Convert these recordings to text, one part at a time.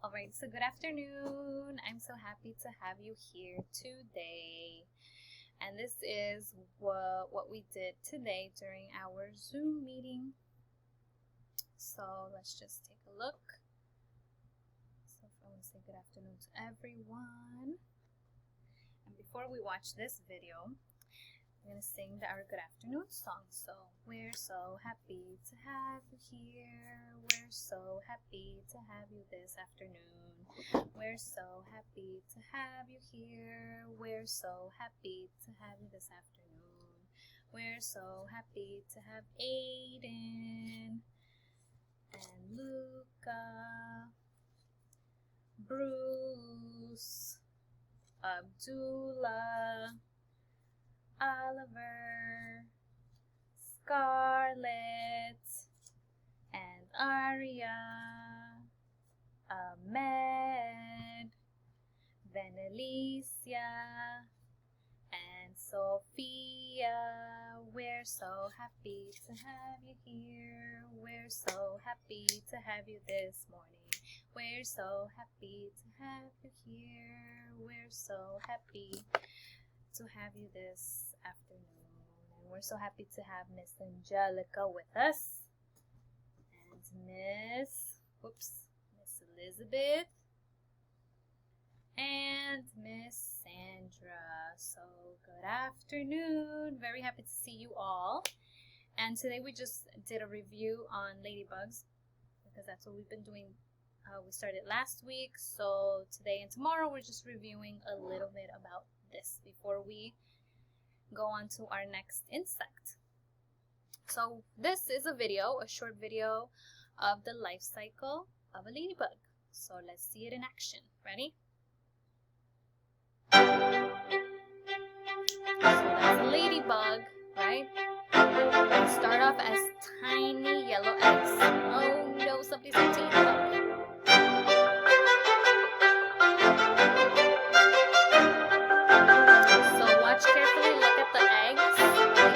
Alright, so good afternoon. I'm so happy to have you here today. And this is what we did today during our Zoom meeting. So let's just take a look. So I want to say good afternoon to everyone. And before we watch this video, I'm going to sing our good afternoon song. So, we're so happy to have you here. We're so happy to have you this afternoon. We're so happy to have you here. We're so happy to have you this afternoon. We're so happy to have Aiden and Luca, Bruce, Abdullah, Oliver, Scarlett, and Aria, Ahmed, Venelicia, and Sophia. We're so happy to have you here. We're so happy to have you this morning. We're so happy to have you here. We're so happy to have you this afternoon, and we're so happy to have Miss Angelica with us and Miss Elizabeth and Miss Sandra. So good afternoon, very happy to see you all. And today we just did a review on Ladybugs because that's what we've been doing. We started last week, so today and tomorrow we're just reviewing a little bit about this before we go on to our next insect. So this is a short video of the life cycle of a ladybug. So let's see it in action. Ready? So that's a ladybug, right? They start off as tiny yellow eggs. Oh no, somebody's going to eat them. Carefully look at the eggs. They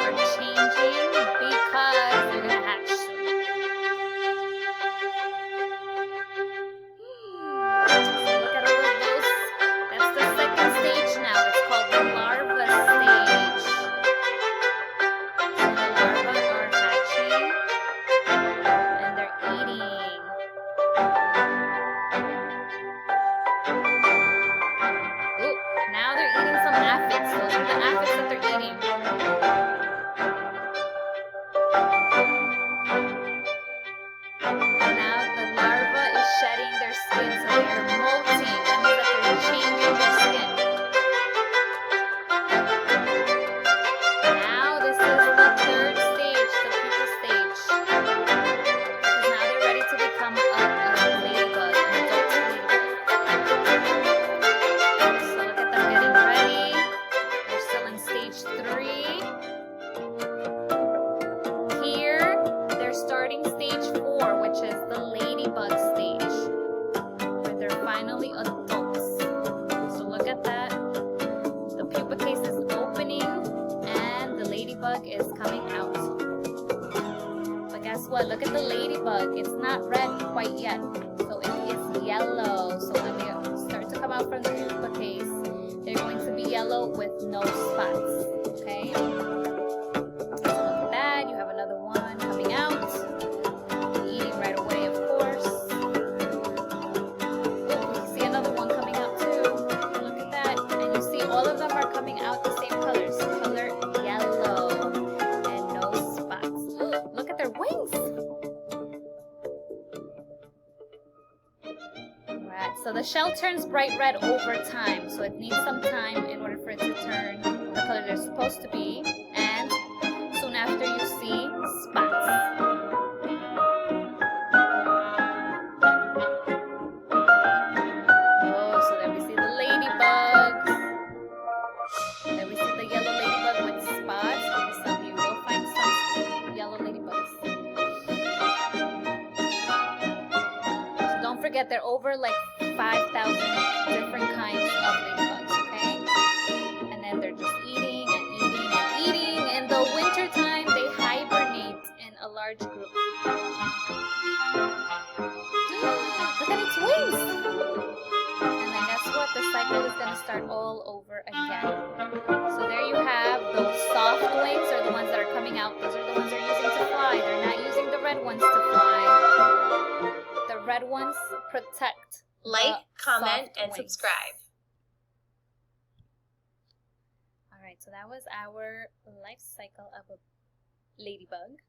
are changing because they're going to hatch soon. So look at all of those. That's the second stage now. It's called the larva stage. So the larvae are hatching and they're eating. Ooh, now they're eating some aphids. Those are the aphids that they're eating. And now the larva is shedding their skin, so they're molting. That means that they're changing their skin. Now this is the third stage, the pupa stage. Because now they're ready to become a ladybug, an adult ladybug. So look at them getting ready. They're still in stage 3. Here, they're starting stage 4, which is the ladybug stage, where they're finally adults. So look at that. The pupa case is opening, and the ladybug is coming out. But guess what? Look at the ladybug. It's not red quite yet. So it is yellow. So when they start to come out from the pupa case, they're going to be yellow with no spots, okay? So look at that. You have another one coming out. Eating right away, of course. Oh, you see another one coming out too. Look at that. And you see all of them are coming out the same colors. Color yellow and no spots. Look at their wings. Alright, so the shell turns bright red over time, so it needs some time in order for it to turn the color they're supposed to be, and soon after you see spots. Oh, so there we see the ladybugs. There we see the yellow ladybug with spots. Maybe you will find some yellow ladybugs. So don't forget, they're over like 5,000 different kinds of ladybugs, okay? And then they're just eating and eating and eating. In the winter time, they hibernate in a large group. Look at its wings! start all over again. So there you have those soft wings are the ones that are coming out. Those are the ones they're using to fly. They're not using the red ones to fly. The red ones protect. Like, comment, and subscribe. Alright, so that was our life cycle of a ladybug.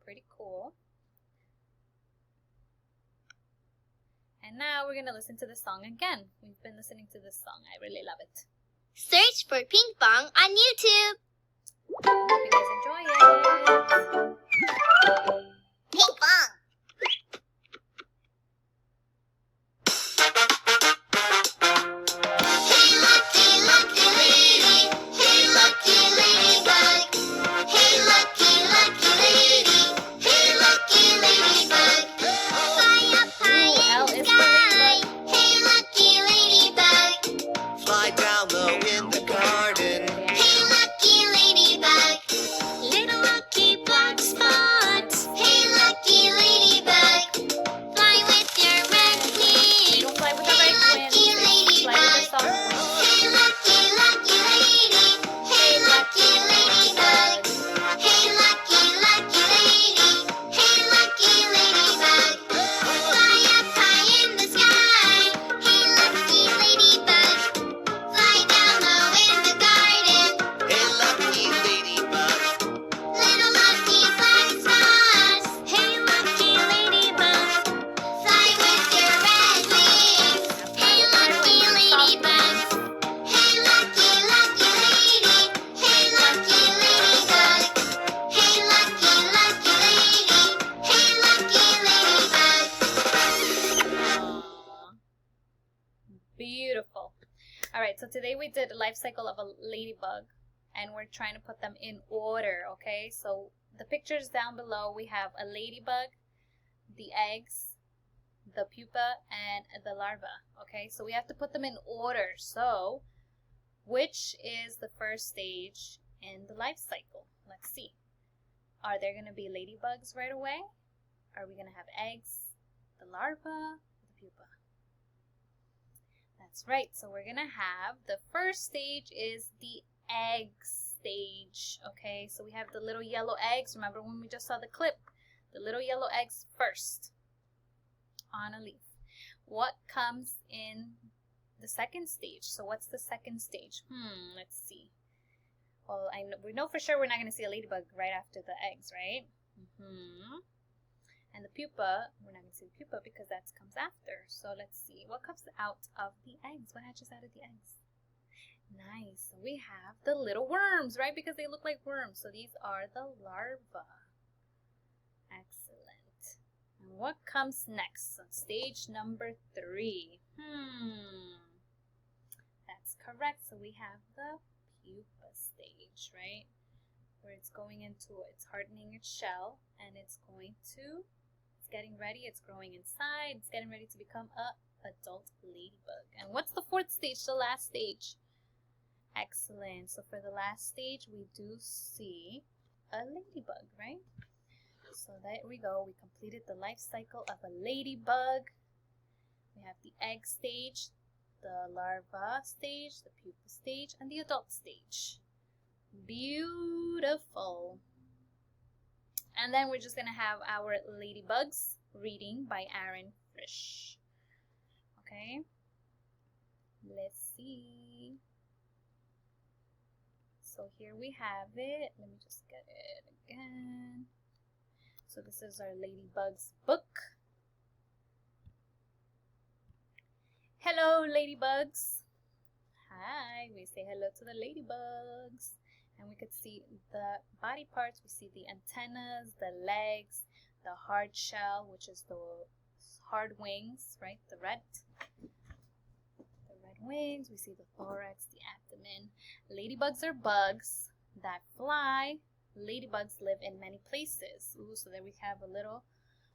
Pretty cool. And now we're going to listen to the song again. We've been listening to this song. I really love it. Search for Ping Pong on YouTube. Hope you guys enjoy it. Ping Pong. Hey, lucky, lucky lady. Hey, lucky ladybug. Hey, lucky, lucky lady. Hey, lucky ladybug. Fly up high in the sky. Hey, lucky ladybug. Fly down low in the garden. Hey, lucky ladybug. Little lucky black spots. Hey, lucky ladybug. Fly with your red wings. You don't fly with the red wings. Fly with the soft wings. Hey, lucky, lucky lady. Hey, lucky ladybug. Hey, lucky, lucky lady. Hey, lucky ladybug. Fly up high in the sky. Hey, lucky ladybug. Fly down low in the garden. Hey, lucky ladybug. Little lucky black spots. Hey, lucky ladybug. Fly with your red wings. Hey, lucky ladybug. Hey, lucky, lucky lady. Hey, lucky ladybug. Hey, lucky, lucky lady. Hey, lucky ladybug. Aww. Beautiful. Alright, so today we did a life cycle of a ladybug and we're trying to put them in order, okay? So the pictures down below, we have a ladybug, the eggs, the pupa, and the larva, okay? So we have to put them in order. So which is the first stage in the life cycle? Let's see. Are there going to be ladybugs right away? Are we going to have eggs, the larva, the pupa? That's right. So we're going to have the first stage is the egg stage. Okay, so we have the little yellow eggs. Remember when we just saw the clip? The little yellow eggs first on a leaf. What comes in the second stage? So what's the second stage? Let's see. Well, we know for sure we're not going to see a ladybug right after the eggs, right? And the pupa, we're not going to see the pupa because that comes after. So let's see. What comes out of the eggs? What hatches out of the eggs? Nice. So we have the little worms, right? Because they look like worms. So these are the larvae. Excellent. And what comes next? So stage number 3. That's correct. So we have the pupa stage, right? Where it's going into, it's hardening its shell and it's getting ready, it's growing inside, it's getting ready to become a adult ladybug. And what's the fourth stage, the last stage? Excellent. So for the last stage, we do see a ladybug, right? So there we go. We completed the life cycle of a ladybug. We have the egg stage, the larva stage, the pupa stage, and the adult stage. Beautiful. And then we're just going to have our Ladybugs reading by Aaron Frisch. Okay. Let's see. So here we have it. Let me just get it again. So this is our Ladybugs book. Hello, Ladybugs. Hi. We say hello to the Ladybugs. And we could see the body parts. We see the antennas, the legs, the hard shell, which is the hard wings, right? The red wings. We see the thorax, the abdomen. Ladybugs are bugs that fly. Ladybugs live in many places. Ooh, so there we have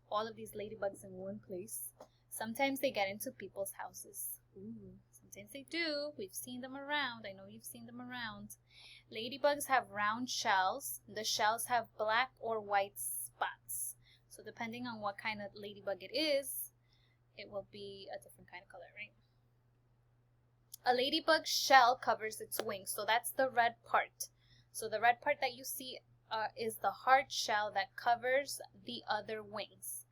all of these ladybugs in one place. Sometimes they get into people's houses. Ooh, sometimes they do. We've seen them around. I know you've seen them around. Ladybugs have round shells. The shells have black or white spots. So depending on what kind of ladybug it is, it will be a different kind of color, right? A ladybug shell covers its wings, so that's the red part. So the red part that you see is the hard shell that covers the other wings.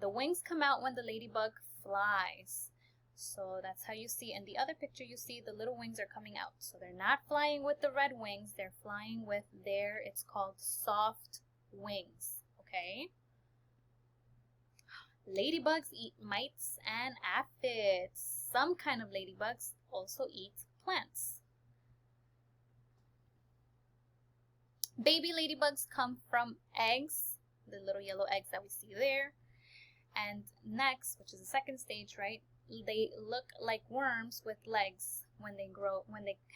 The wings come out when the ladybug flies. So that's how you see. In the other picture, you see the little wings are coming out. So they're not flying with the red wings. They're flying with it's called soft wings. Okay? Ladybugs eat mites and aphids. Some kind of ladybugs also eat plants. Baby ladybugs come from eggs, the little yellow eggs that we see there. And next, which is the second stage, right? They look like worms with legs when they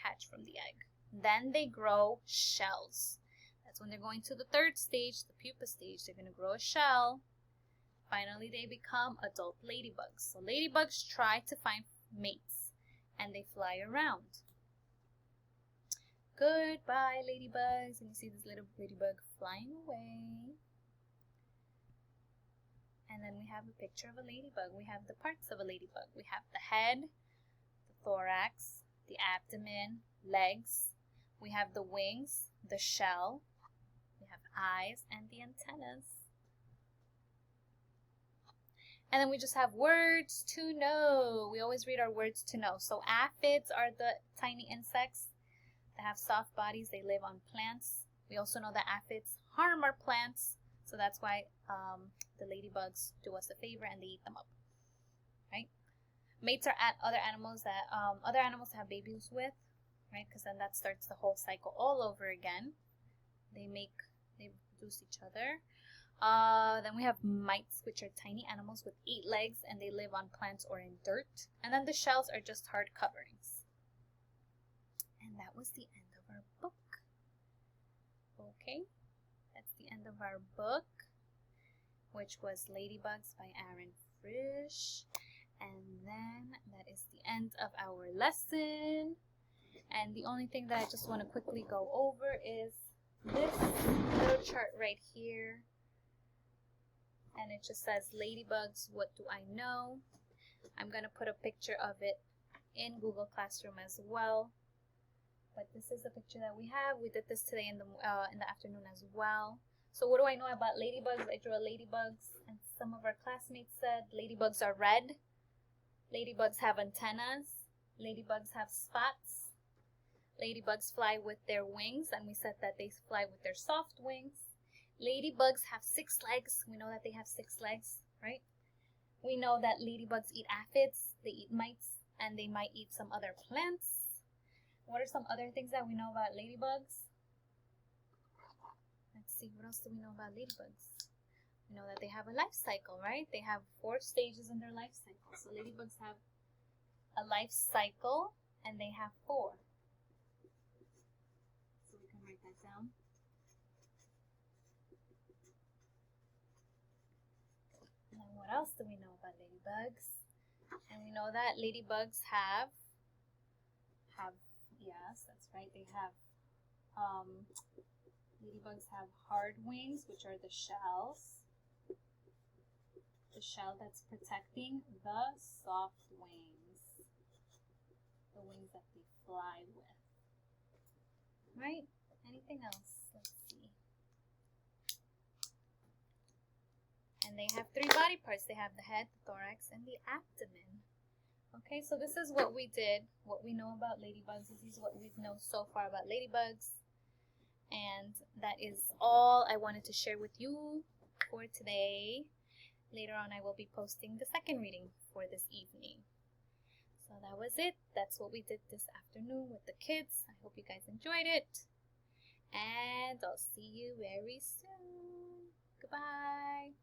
hatch from the egg. Then they grow shells. That's when they're going to the third stage, the pupa stage. They're going to grow a shell. Finally, they become adult ladybugs. So ladybugs try to find mates, and they fly around. Goodbye, ladybugs. And you see this little ladybug flying away. And then we have a picture of a ladybug. We have the parts of a ladybug. We have the head, the thorax, the abdomen, legs. We have the wings, the shell. We have eyes and the antennas. And then we just have words to know. We always read our words to know. So aphids are the tiny insects that have soft bodies. They live on plants. We also know that aphids harm our plants. So that's why the ladybugs do us a favor and they eat them up. Right? Mates are other animals that other animals have babies with. Right? Because then that starts the whole cycle all over again. They produce each other. Then we have mites, which are tiny animals with 8 legs, and they live on plants or in dirt. And then the shells are just hard coverings. And that was the end of our book. Okay, that's the end of our book, which was Ladybugs by Aaron Frisch. And then that is the end of our lesson. And the only thing that I just want to quickly go over is this little chart right here. And it just says Ladybugs, what do I know? I'm going to put a picture of it in Google Classroom as well. But this is the picture that we have. We did this today in the afternoon as well. So what do I know about ladybugs? I drew a ladybugs, and some of our classmates said ladybugs are red. Ladybugs have antennas. Ladybugs have spots. Ladybugs fly with their wings, and we said that they fly with their soft wings. Ladybugs have 6 legs. We know that they have 6 legs, right? We know that ladybugs eat aphids, they eat mites, and they might eat some other plants. What are some other things that we know about ladybugs? Let's see, what else do we know about ladybugs? We know that they have a life cycle, right? They have 4 stages in their life cycle. So ladybugs have a life cycle, and they have 4. So we can write that down. And then what else do we know about ladybugs? And we know that ladybugs have yes, that's right, they have ladybugs have hard wings, which are the shells. The shell that's protecting the soft wings. The wings that they fly with. Right? Anything else? Let's see. And they have 3 body parts. They have the head, the thorax, and the abdomen. Okay, so this is what we did, what we know about ladybugs. This is what we know so far about ladybugs. And that is all I wanted to share with you for today. Later on, I will be posting the second reading for this evening. So that was it. That's what we did this afternoon with the kids. I hope you guys enjoyed it. And I'll see you very soon. Goodbye.